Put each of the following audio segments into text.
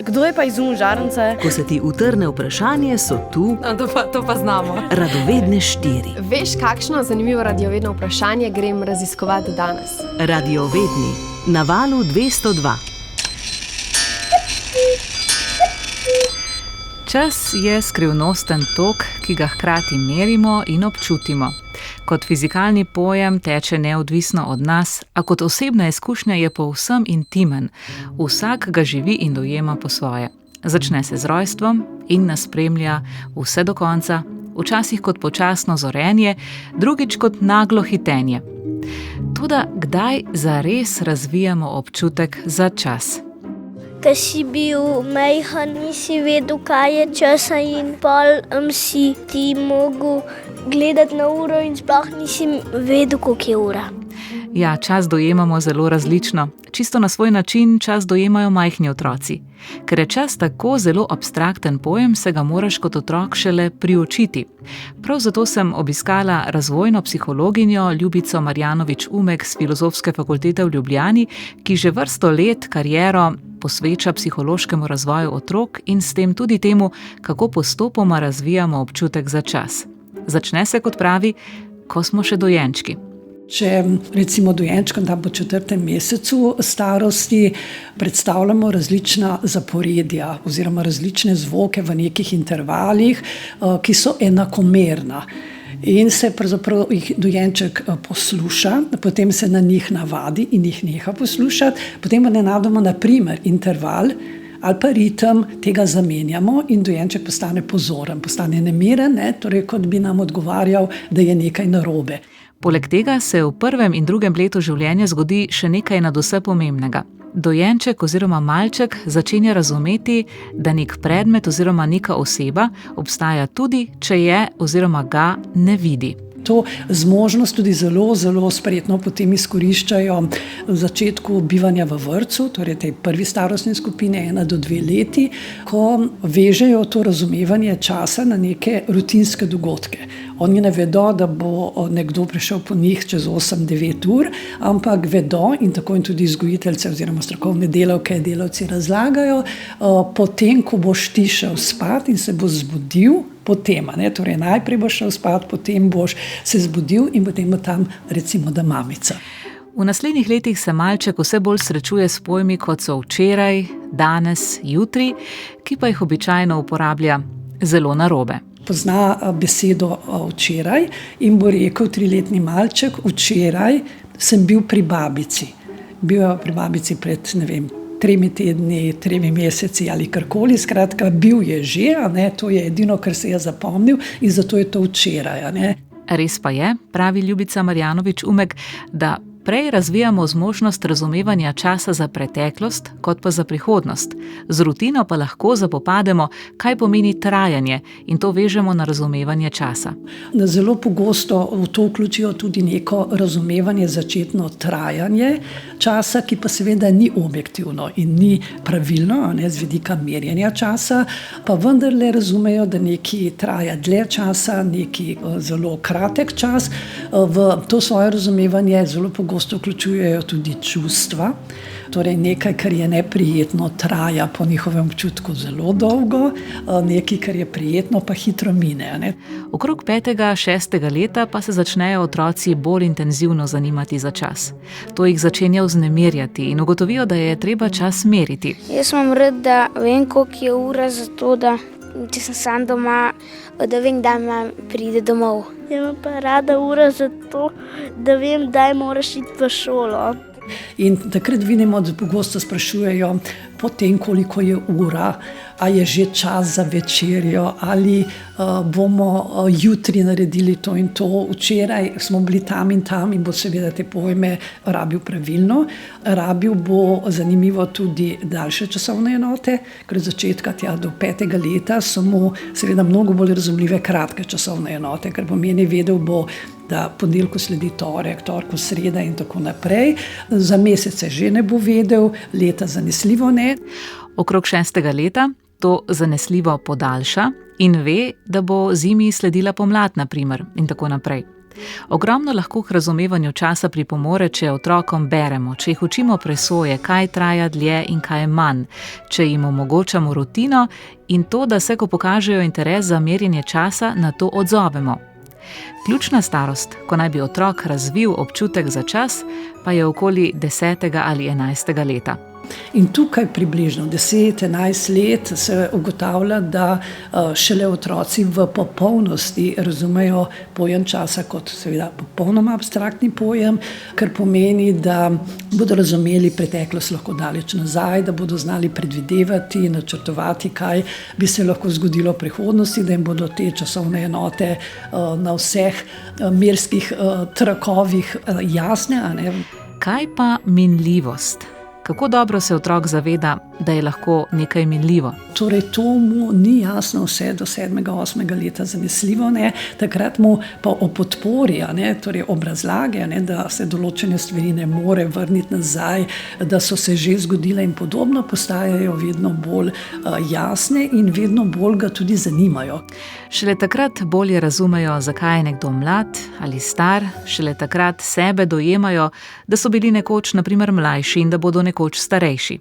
Kdo je pa izumil žarnice? Ko se ti utrne vprašanje, so tu To pa znamo. radovedne 4. Veš, kakšno zanimivo radiovedno vprašanje grem raziskovati danes? Radiovedni na valu 202. Čas je skrivnosten tok, ki ga hkrati merimo in občutimo. Kot fizikalni pojem teče neodvisno od nas, a kot osebna izkušnja je povsem intimen. Vsak ga živi in dojema po svoje. Začne se z rojstvom in nas spremlja vse do konca, včasih kot počasno zorenje, drugič kot naglo hitenje. Toda kdaj zares razvijamo občutek za čas? Ko si bil majhen, nisi vedel, kaj je časa in pol si ti mogel gledati na uro in sploh nisi vedel, koliko je ura. Ja, čas dojemamo zelo različno. Čisto na svoj način čas dojemajo majhni otroci. Ker je čas tako zelo abstrakten pojem, se ga moraš kot otrok šele priučiti. Prav zato sem obiskala razvojno psihologinjo Ljubico Marjanović-Umek z Filozofske fakultete v Ljubljani, ki že vrsto let kariero posveča psihološkemu razvoju otrok in s tem tudi temu, kako postopoma razvijamo občutek za čas. Začne se, kot pravi, ko smo še dojenčki. Če recimo dojenčkom tam po 4. mesecu starosti predstavljamo različna zaporedja oziroma različne zvoke v nekih intervalih, ki so enakomerna. In se pravzaprav jih dojenček posluša, potem se na njih navadi in jih neha poslušati, potem pa nenadoma na primer interval ali pa ritem tega zamenjamo in dojenček postane pozoren, postane nemiren, torej kot bi nam odgovarjal, da je nekaj narobe. Poleg tega se v 1. in 2. letu življenja zgodi še nekaj nadvse pomembnega. Dojenček oziroma malček začenja razumeti, da nek predmet oziroma neka oseba obstaja tudi, če je oziroma ga ne vidi. To zmožnost tudi zelo, zelo spretno potem izkoriščajo v začetku bivanja v vrtcu, torej tej prvi starostni skupini 1 do 2 leti, ko vežejo to razumevanje časa na neke rutinske dogodke. Oni ne vedo, da bo nekdo prišel po njih čez 8-9 ur, ampak vedo in tako in tudi vzgojiteljce oziroma strokovne delavke, delavci razlagajo, potem, ko boš ti šel spat in se bo zbudil, potem, torej najprej boš šel spat, potem boš se zbudil in potem bo tam recimo da mamica. V naslednjih letih se malček vse bolj srečuje s pojmi, kot so včeraj, danes, jutri, ki pa jih običajno uporablja zelo narobe. Pozna besedo včeraj in bo rekel 3-letni malček, včeraj sem bil pri babici. Bil je pri babici pred, 3 tedni, 3 meseci ali karkoli, skratka, bil je že, to je edino, kar se je zapomnil in zato je to včeraj. Res pa je, pravi Ljubica Marjanović-Umek, da prej razvijamo zmožnost razumevanja časa za preteklost, kot pa za prihodnost. Z rutino pa lahko zapopademo, kaj pomeni trajanje in to vežemo na razumevanje časa. Zelo pogosto v to vključijo tudi neko razumevanje začetno trajanje časa, ki pa seveda ni objektivno in ni pravilno, z vidika merjenja časa, pa vendarle razumejo, da nekaj traja dlje časa, nekaj zelo kratek čas. V to svoje razumevanje zelo pogosto vključujejo tudi čustva, torej nekaj, kar je neprijetno, traja po njihovem občutku zelo dolgo, nekaj, kar je prijetno, pa hitro mine. Okrog 5., 6. leta pa se začnejo otroci bolj intenzivno zanimati za čas. To jih začenja vznemirjati in ugotovijo, da je treba čas meriti. Jaz imam rad, da vem, koliko je ura, zato da če sem sam doma, da vem, kdaj me pride domov. Jaz imam pa rada ura zato, da vem, kdaj moraš iti v šolo. In takrat vidimo, da pogosto sprašujejo potem, koliko je ura, a je že čas za večerjo, ali bomo jutri naredili to in to, včeraj smo bili tam in bo seveda te pojme rabil pravilno. Rabil bo zanimivo tudi daljše časovne enote, ker od začetka tja do 5. leta so mu seveda mnogo bolj razumljive kratke časovne enote, ker pomeni vedel bo, da ponedeljku sledi torek, torku sreda in tako naprej. Za mesece že ne bo vedel, leta zanesljivo ne. Okrog 6. leta to zanesljivo podaljša in ve, da bo zimi sledila pomlad, na primer, in tako naprej. Ogromno lahko k razumevanju časa pripomore, če otrokom beremo, če jih učimo presoje, kaj traja dlje in kaj je manj, če jim omogočamo rutino in to, da se, ko pokažejo interes za merjenje časa, na to odzovemo. Ključna starost, ko naj bi otrok razvil občutek za čas, pa je okoli 10. ali 11. leta. In tukaj približno 10-11 let se ugotavlja, da šele otroci v popolnosti razumejo pojem časa kot seveda popolnoma abstraktni pojem, kar pomeni, da bodo razumeli preteklost lahko daleč nazaj, da bodo znali predvidevati in načrtovati, kaj bi se lahko zgodilo v prihodnosti, da jim bodo te časovne enote na vseh merskih trakovih jasne. A ne? Kaj pa minljivost? Kako dobro se otrok zaveda, da je lahko nekaj minljivo? Torej, to mu ni jasno vse do 7. 8. leta zanesljivo, ne? Takrat mu pa o podpori, torej obrazlage, da se določene stvari ne more vrniti nazaj, da so se že zgodile in podobno, postajajo vedno bolj jasne in vedno bolj ga tudi zanimajo. Šele takrat bolje razumejo, zakaj je nekdo mlad ali star, šele takrat sebe dojemajo, da so bili nekoč na primer mlajši in da bodo nekoč starejši.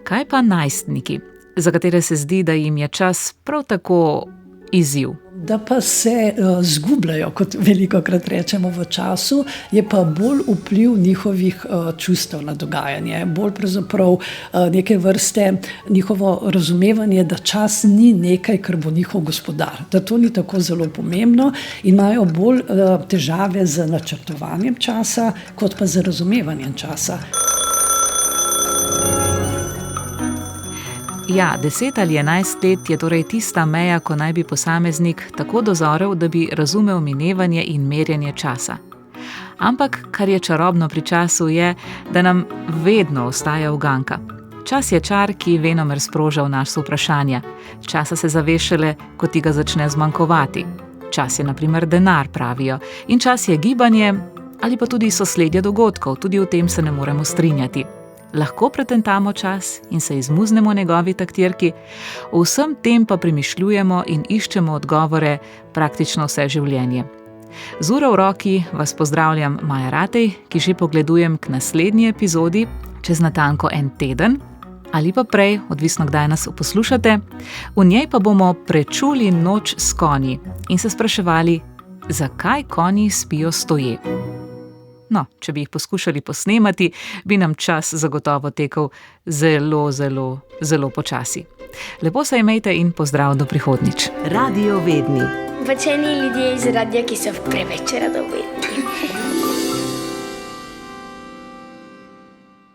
Kaj pa najstniki, za katere se zdi, da jim je čas prav tako izziv? Da pa se zgubljajo, kot velikokrat rečemo v času, je pa bolj vpliv njihovih čustev na dogajanje. Bolj pravzaprav neke vrste njihovo razumevanje, da čas ni nekaj, kar bo njihov gospodar. Da to ni tako zelo pomembno in imajo bolj težave z načrtovanjem časa, kot pa z razumevanjem časa. Ja, 10 ali 11 let je torej tista meja, ko naj bi posameznik tako dozorel, da bi razumel minevanje in merjenje časa. Ampak, kar je čarobno pri času, je, da nam vedno ostaja uganka. Čas je čar, ki venomer sproža v nas vprašanja. Časa se zaveš šele, ko ti ga začne zmanjkovati. Čas je na primer denar, pravijo. In čas je gibanje ali pa tudi sosledje dogodkov, tudi o tem se ne moremo strinjati. Lahko pretentamo čas in se izmuznemo njegovi taktirki, o vsem tem pa premišljujemo in iščemo odgovore praktično vse življenje. Z uro v roki vas pozdravljam Maja Ratej, ki že pogledujem k naslednji epizodi čez natanko en teden, ali pa prej, odvisno kdaj nas poslušate. V njej pa bomo prečuli noč s konji in se spraševali, zakaj konji spijo stoje. No, če bi jih poskušali posnemati, bi nam čas zagotovo tekel zelo, zelo, zelo počasi. Lepo se imejte in pozdrav do prihodnjič. Radio Vedni. Pač eni ljudje iz radia, ki so preveč radovedni.